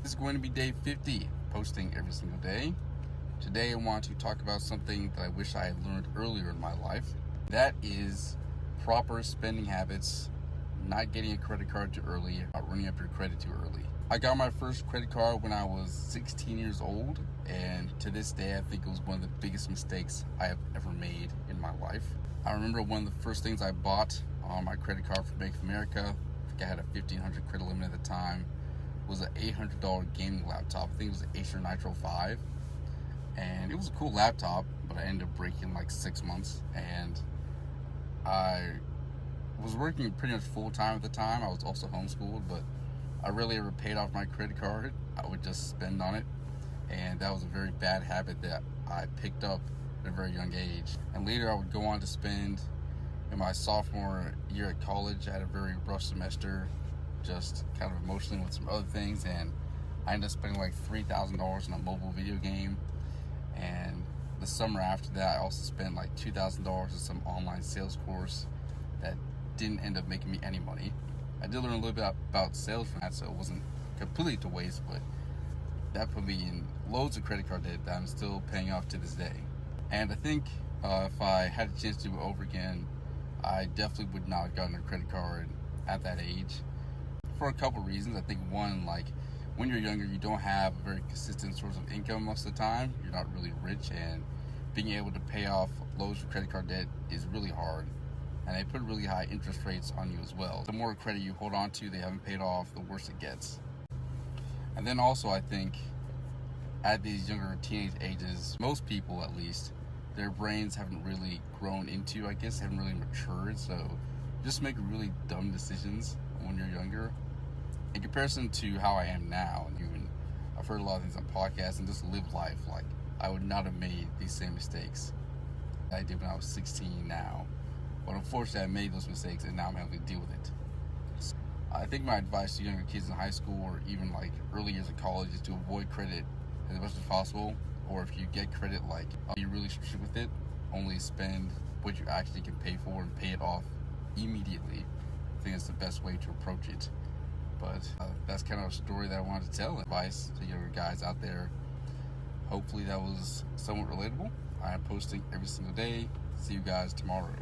This is going to be day 50, posting every single day. Today I want to talk about something that I wish I had learned earlier in my life. That is proper spending habits, not getting a credit card too early, not running up your credit too early. I got my first credit card when I was 16 years old, and to this day I think it was one of the biggest mistakes I have ever made in my life. I remember one of the first things I bought on my credit card from Bank of America, I think I had a 1,500 credit limit at the time, was an $800 gaming laptop. I think it was an Acer Nitro 5, and it was a cool laptop, but I ended up breaking in like 6 months, and I was working pretty much full time at the time. I was also homeschooled, but I rarely ever paid off my credit card. I would just spend on it, and that was a very bad habit that I picked up at a very young age. And later I would go on to spend. In my sophomore year at college, I had a very rough semester, just kind of emotionally with some other things, and I ended up spending like $3,000 on a mobile video game. And the summer after that, I also spent like $2,000 on some online sales course that didn't end up making me any money. I did learn a little bit about sales from that, so it wasn't completely to waste, but that put me in loads of credit card debt that I'm still paying off to this day. And I think if I had a chance to do it over again, I definitely would not have gotten a credit card at that age, for a couple reasons. I think one, like when you're younger, you don't have a very consistent source of income most of the time. You're not really rich, and being able to pay off loads of credit card debt is really hard. And they put really high interest rates on you as well. The more credit you hold on to, they haven't paid off, the worse it gets. And then also, I think at these younger teenage ages, most people at least, their brains haven't really grown into, I guess, haven't really matured. So just make really dumb decisions when you're younger. In comparison to how I am now, and even I've heard a lot of things on podcasts and just live life, like I would not have made these same mistakes that I did when I was 16 now. But unfortunately, I made those mistakes, and now I'm having to deal with it. So I think my advice to younger kids in high school or even like early years of college is to avoid credit as much as possible. Or if you get credit, like be really strict with it. Only spend what you actually can pay for and pay it off immediately. I think it's the best way to approach it. But that's kind of a story that I wanted to tell. Advice to younger guys out there. Hopefully that was somewhat relatable. I am posting every single day. See you guys tomorrow.